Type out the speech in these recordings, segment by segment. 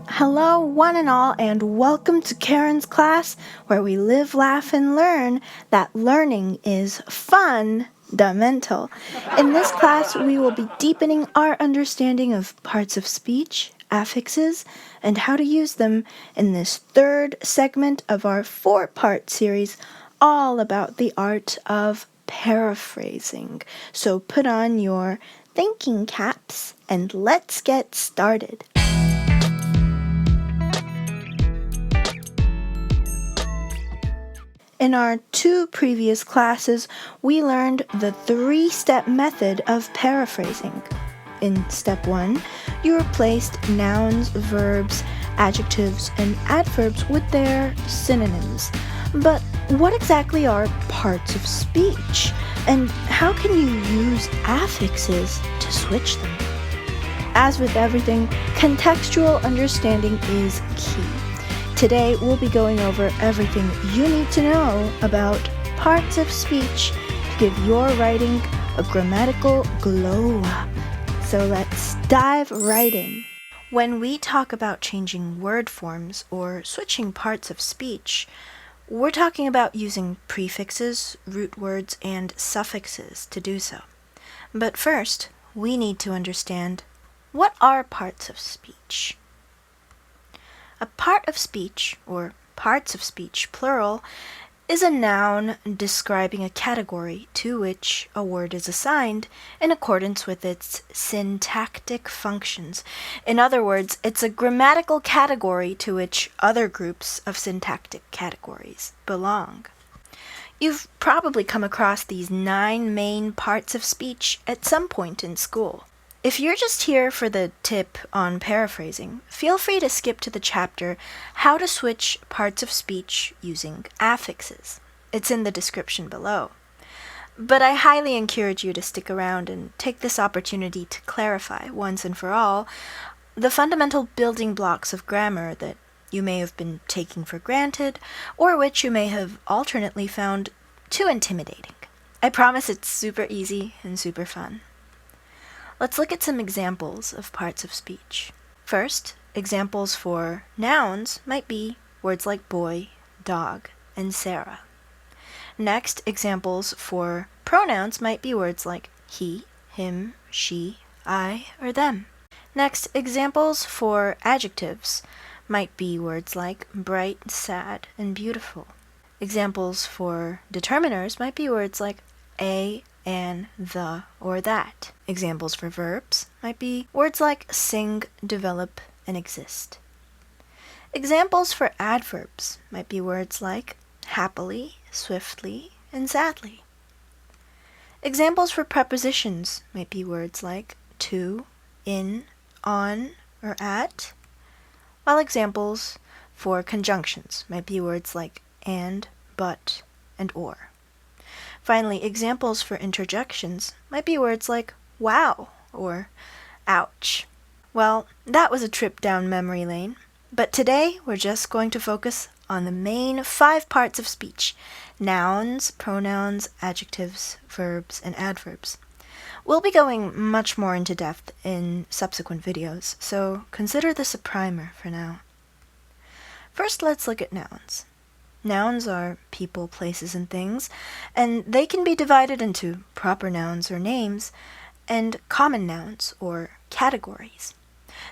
Hello, one and all, and welcome to Karen's class, where we live, laugh, and learn that learning is fundamental. In this class, we will be deepening our understanding of parts of speech, affixes, and how to use them in this third segment of our 4-part series, all about the art of paraphrasing. So put on your thinking caps, and let's get started. In our 2 previous classes, we learned the 3-step method of paraphrasing. In step 1, you replaced nouns, verbs, adjectives, and adverbs with their synonyms. But what exactly are parts of speech? And how can you use affixes to switch them? As with everything, contextual understanding is key. Today, we'll be going over everything you need to know about parts of speech to give your writing a grammatical glow up. So let's dive right in. When we talk about changing word forms or switching parts of speech, we're talking about using prefixes, root words, and suffixes to do so. But first, we need to understand, what are parts of speech? A part of speech, or parts of speech plural, is a noun describing a category to which a word is assigned in accordance with its syntactic functions. In other words, it's a grammatical category to which other groups of syntactic categories belong. You've probably come across these 9 main parts of speech at some point in school. If you're just here for the tip on paraphrasing, feel free to skip to the chapter How to Switch Parts of Speech Using Affixes. It's in the description below. But I highly encourage you to stick around and take this opportunity to clarify, once and for all, the fundamental building blocks of grammar that you may have been taking for granted, or which you may have alternately found too intimidating. I promise it's super easy and super fun. Let's look at some examples of parts of speech. First, examples for nouns might be words like boy, dog, and Sarah. Next, examples for pronouns might be words like he, him, she, I, or them. Next, examples for adjectives might be words like bright, sad, and beautiful. Examples for determiners might be words like a, an, the, or that. Examples for verbs might be words like sing, develop, and exist. Examples for adverbs might be words like happily, swiftly, and sadly. Examples for prepositions might be words like to, in, on, or at, while examples for conjunctions might be words like and, but, and or. Finally, examples for interjections might be words like wow or ouch. Well, that was a trip down memory lane, but today we're just going to focus on the main 5 parts of speech: nouns, pronouns, adjectives, verbs, and adverbs. We'll be going much more into depth in subsequent videos, so consider this a primer for now. First, let's look at nouns. Nouns are people, places, and things, and they can be divided into proper nouns or names and common nouns or categories.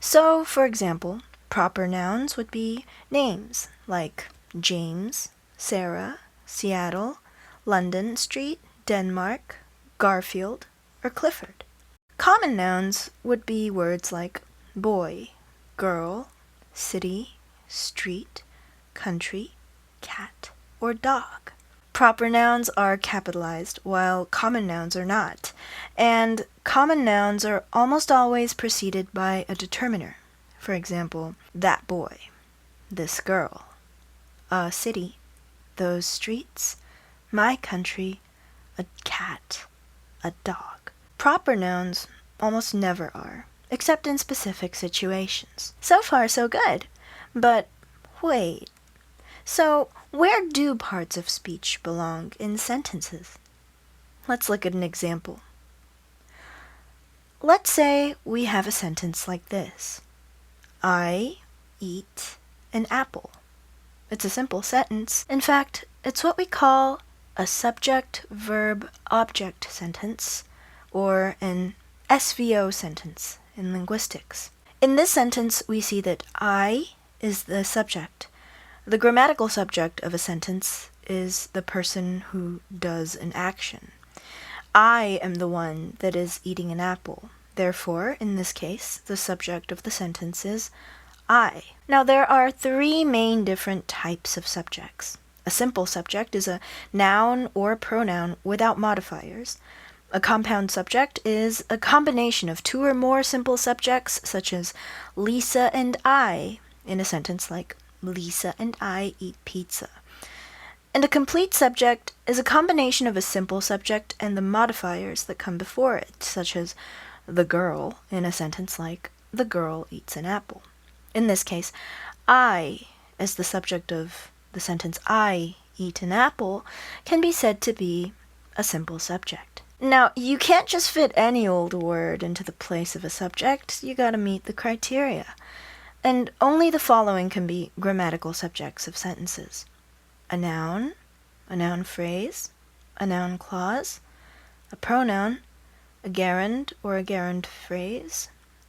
So, for example, proper nouns would be names like James, Sarah, Seattle, London Street, Denmark, Garfield, or Clifford. Common nouns would be words like boy, girl, city, street, country, cat, or dog. Proper nouns are capitalized, while common nouns are not, and common nouns are almost always preceded by a determiner. For example, that boy, this girl, a city, those streets, my country, a cat, a dog. Proper nouns almost never are, except in specific situations. So far, so good. But wait. So, where do parts of speech belong in sentences? Let's look at an example. let's say we have a sentence like this. I eat an apple. It's a simple sentence. In fact, it's what we call a subject-verb-object sentence, or an SVO sentence in linguistics. In this sentence, we see that I is the subject. The grammatical subject of a sentence is the person who does an action. I am the one that is eating an apple. Therefore, in this case, the subject of the sentence is I. Now, there are three main different types of subjects. A simple subject is a noun or pronoun without modifiers. A compound subject is a combination of two or more simple subjects, such as Lisa and I, in a sentence like Lisa and I eat pizza. And a complete subject is a combination of a simple subject and the modifiers that come before it, such as the girl, in a sentence like the girl eats an apple. In this case, I, as the subject of the sentence I eat an apple, can be said to be a simple subject. Now, you can't just fit any old word into the place of a subject. You gotta meet the criteria. And only the following can be grammatical subjects of sentences: a noun phrase, a noun clause, a pronoun, a gerund or a gerund phrase,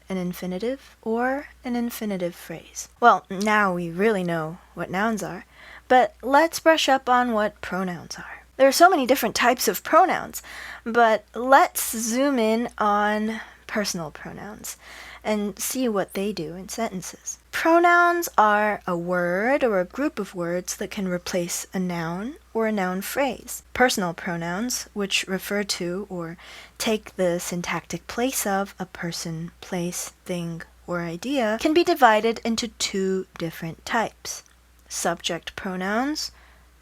an infinitive or an infinitive phrase. Well, now we really know what nouns are, but let's brush up on what pronouns are. There are so many different types of pronouns, but let's zoom in on personal pronouns and see what they do in sentences. Pronouns are a word or a group of words that can replace a noun or a noun phrase. Personal pronouns, which refer to or take the syntactic place of a person, place, thing, or idea, can be divided into two different types: subject pronouns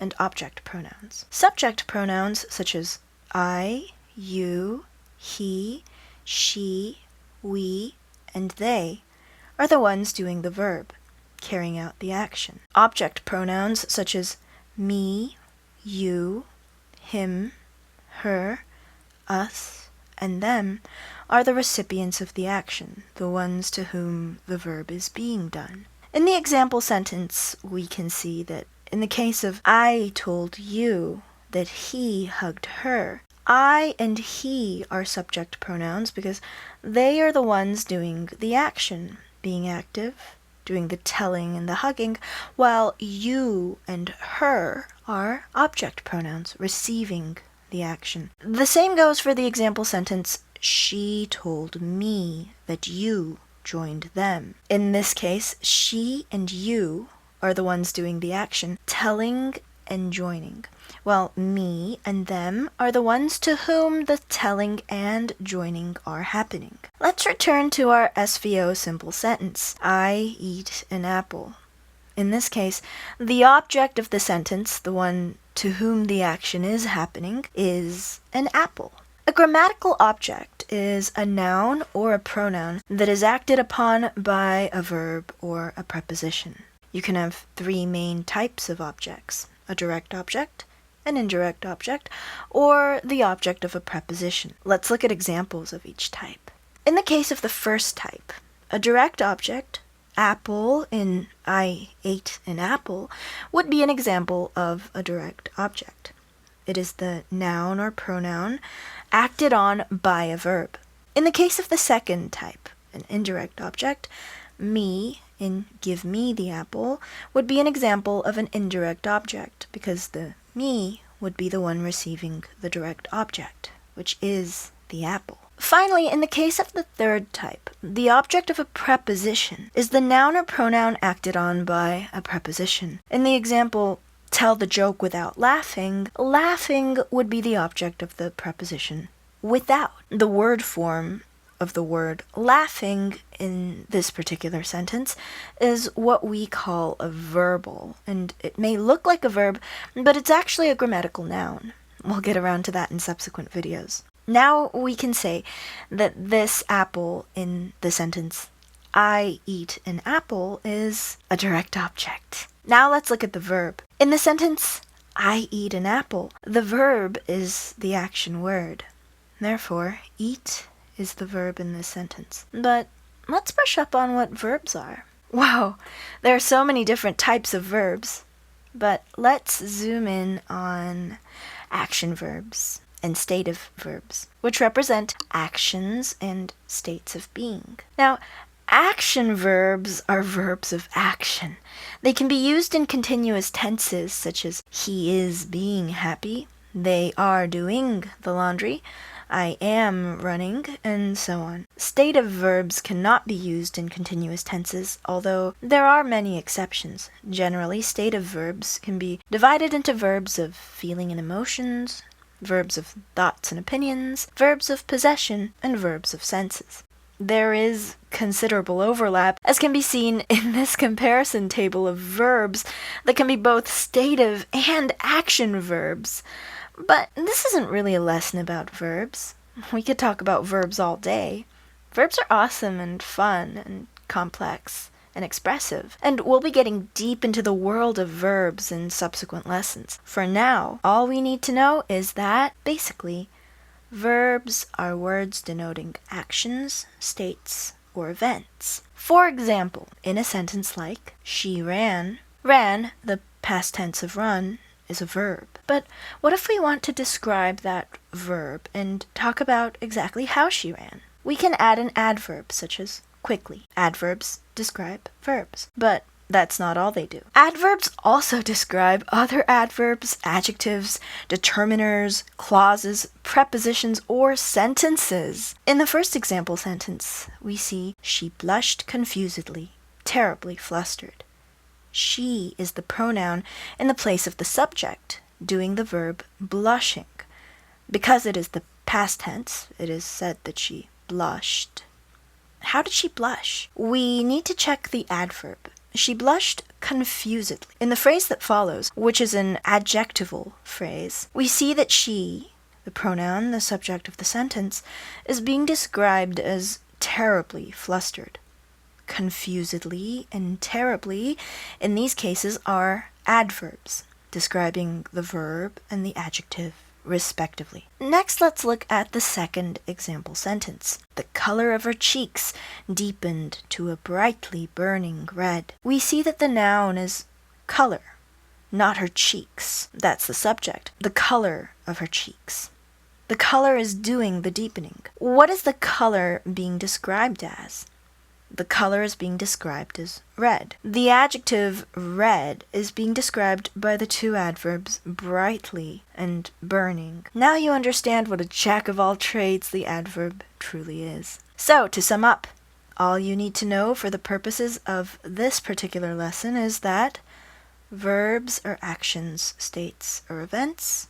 and object pronouns. Subject pronouns such as I, you, he, she, we, and they are the ones doing the verb, carrying out the action. Object pronouns such as me, you, him, her, us, and them are the recipients of the action, the ones to whom the verb is being done. In the example sentence, we can see that in the case of I told you that he hugged her, I and he are subject pronouns because they are the ones doing the action, being active, doing the telling and the hugging, while you and her are object pronouns, receiving the action. The same goes for the example sentence, she told me that you joined them. In this case, she and you are the ones doing the action, telling and joining, while me and them are the ones to whom the telling and joining are happening. Let's return to our SVO simple sentence, I eat an apple. In this case, the object of the sentence, the one to whom the action is happening, is an apple. A grammatical object is a noun or a pronoun that is acted upon by a verb or a preposition. You can have three main types of objects: a direct object, an indirect object, or the object of a preposition. Let's look at examples of each type. In the case of the first type, a direct object, apple in I ate an apple, would be an example of a direct object. It is the noun or pronoun acted on by a verb. In the case of the second type, an indirect object, me in give me the apple would be an example of an indirect object because the me would be the one receiving the direct object, which is the apple. Finally, in the case of the third type, the object of a preposition is the noun or pronoun acted on by a preposition. In the example, tell the joke without laughing, laughing would be the object of the preposition without. The word form of the word laughing in this particular sentence is what we call a verbal, and it may look like a verb, but it's actually a grammatical noun. We'll get around to that in subsequent videos. Now we can say that this apple in the sentence, I eat an apple, is a direct object. Now let's look at the verb. In the sentence, I eat an apple, the verb is the action word. Therefore, eat is the verb in this sentence. But let's brush up on what verbs are. Wow, there are so many different types of verbs. But let's zoom in on action verbs and stative verbs, which represent actions and states of being. Now, action verbs are verbs of action. They can be used in continuous tenses, such as he is being happy, they are doing the laundry, I am running, and so on. Stative verbs cannot be used in continuous tenses, although there are many exceptions. Generally, stative verbs can be divided into verbs of feeling and emotions, verbs of thoughts and opinions, verbs of possession, and verbs of senses. There is considerable overlap, as can be seen in this comparison table of verbs that can be both stative and action verbs. But this isn't really a lesson about verbs. We could talk about verbs all day. Verbs are awesome and fun and complex and expressive, and we'll be getting deep into the world of verbs in subsequent lessons. For now, all we need to know is that, basically, verbs are words denoting actions, states, or events. For example, in a sentence like, she ran, the past tense of run, is a verb. But what if we want to describe that verb and talk about exactly how she ran? We can add an adverb, such as quickly. Adverbs describe verbs, but that's not all they do. Adverbs also describe other adverbs, adjectives, determiners, clauses, prepositions, or sentences. In the first example sentence, we see she blushed confusedly, terribly flustered. She is the pronoun in the place of the subject, doing the verb blushing. Because it is the past tense, it is said that she blushed. How did she blush? We need to check the adverb. She blushed confusedly. In the phrase that follows, which is an adjectival phrase, we see that she, the pronoun, the subject of the sentence, is being described as terribly flustered. Confusedly and terribly, in these cases, are adverbs, describing the verb and the adjective, respectively. Next, let's look at the second example sentence. The color of her cheeks deepened to a brightly burning red. We see that the noun is color, not her cheeks. That's the subject. The color of her cheeks. The color is doing the deepening. What is the color being described as? The color is being described as red. The adjective red is being described by the two adverbs brightly and burning. Now you understand what a jack of all trades the adverb truly is. So, to sum up, all you need to know for the purposes of this particular lesson is that verbs are actions, states, or events.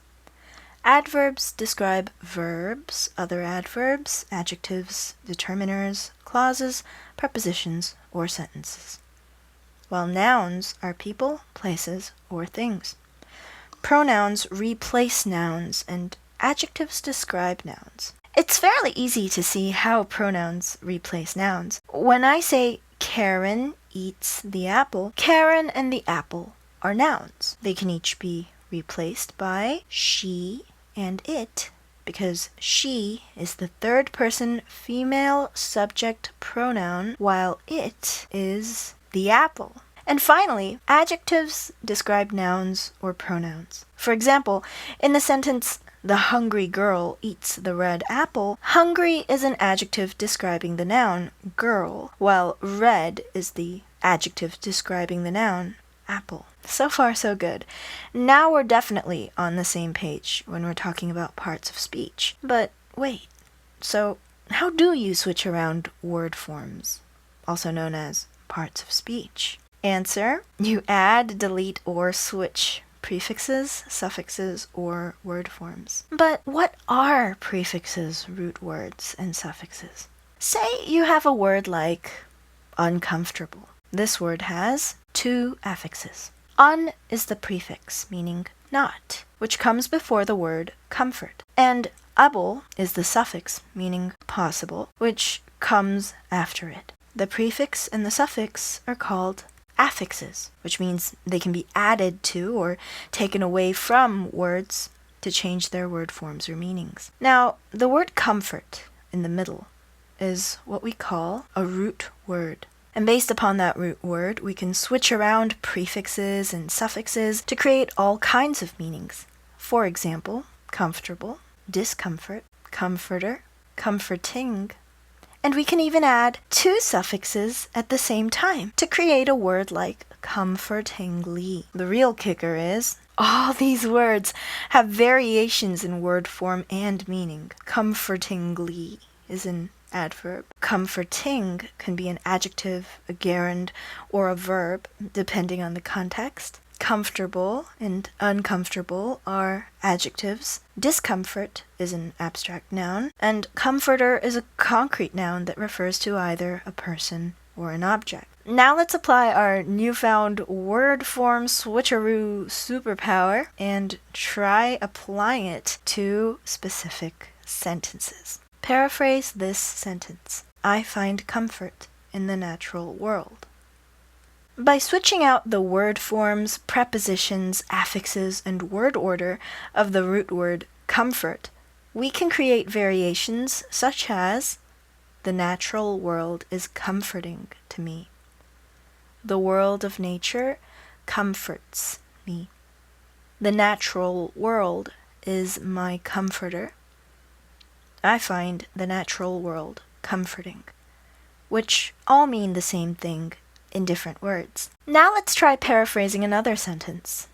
Adverbs describe verbs, other adverbs, adjectives, determiners, clauses, prepositions, or sentences, while nouns are people, places, or things. Pronouns replace nouns, and adjectives describe nouns. It's fairly easy to see how pronouns replace nouns. When I say Karen eats the apple, Karen and the apple are nouns. They can each be replaced by she and it, because she is the third person female subject pronoun, while it is the apple. And finally, adjectives describe nouns or pronouns. For example, in the sentence, the hungry girl eats the red apple, hungry is an adjective describing the noun girl, while red is the adjective describing the noun apple. So far, so good. Now we're definitely on the same page when we're talking about parts of speech. But wait, so how do you switch around word forms, also known as parts of speech? Answer: you add, delete, or switch prefixes, suffixes, or word forms. But what are prefixes, root words, and suffixes? Say you have a word like uncomfortable. This word has two affixes. Un is the prefix, meaning not, which comes before the word comfort. And able is the suffix, meaning possible, which comes after it. The prefix and the suffix are called affixes, which means they can be added to or taken away from words to change their word forms or meanings. Now, the word comfort in the middle is what we call a root word. And based upon that root word, we can switch around prefixes and suffixes to create all kinds of meanings. For example, comfortable, discomfort, comforter, comforting, and we can even add two suffixes at the same time to create a word like comfortingly. The real kicker is, all these words have variations in word form and meaning. Comfortingly is an adverb. Comforting can be an adjective, a gerund, or a verb, depending on the context. Comfortable and uncomfortable are adjectives. Discomfort is an abstract noun, and comforter is a concrete noun that refers to either a person or an object. Now let's apply our newfound word form switcheroo superpower and try applying it to specific sentences. Paraphrase this sentence. I find comfort in the natural world. By switching out the word forms, prepositions, affixes, and word order of the root word comfort, we can create variations such as, the natural world is comforting to me. The world of nature comforts me. The natural world is my comforter. I find the natural world comforting, which all mean the same thing in different words. Now let's try paraphrasing another sentence.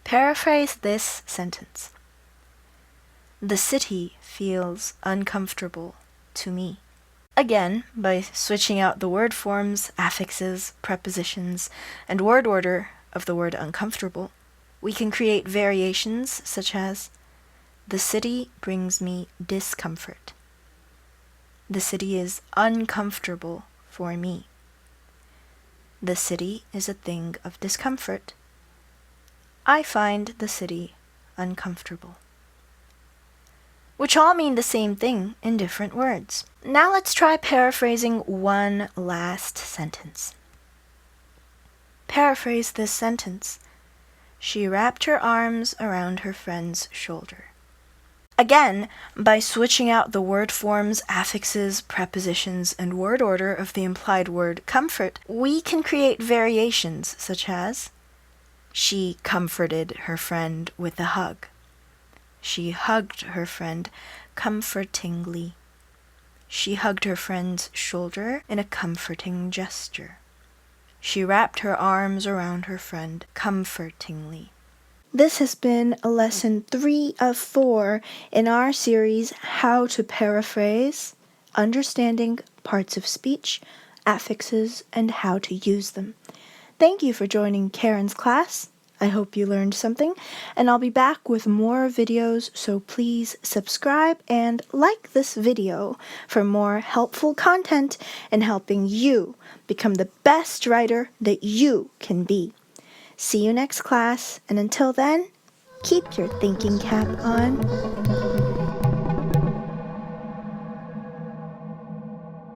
Paraphrase this sentence. The city feels uncomfortable to me. Again, by switching out the word forms, affixes, prepositions, and word order of the word uncomfortable, we can create variations such as, the city brings me discomfort. The city is uncomfortable for me. The city is a thing of discomfort. I find the city uncomfortable. Which all mean the same thing in different words. Now let's try paraphrasing one last sentence. Paraphrase this sentence. She wrapped her arms around her friend's shoulder. Again, by switching out the word forms, affixes, prepositions, and word order of the implied word comfort, we can create variations such as, she comforted her friend with a hug. She hugged her friend comfortingly. She hugged her friend's shoulder in a comforting gesture. She wrapped her arms around her friend comfortingly. This has been lesson 3 of 4 in our series, How to Paraphrase, Understanding Parts of Speech, Affixes, and How to Use Them. Thank you for joining Karen's class. I hope you learned something, and I'll be back with more videos, so please subscribe and like this video for more helpful content in helping you become the best writer that you can be. See you next class, and until then, keep your thinking cap on.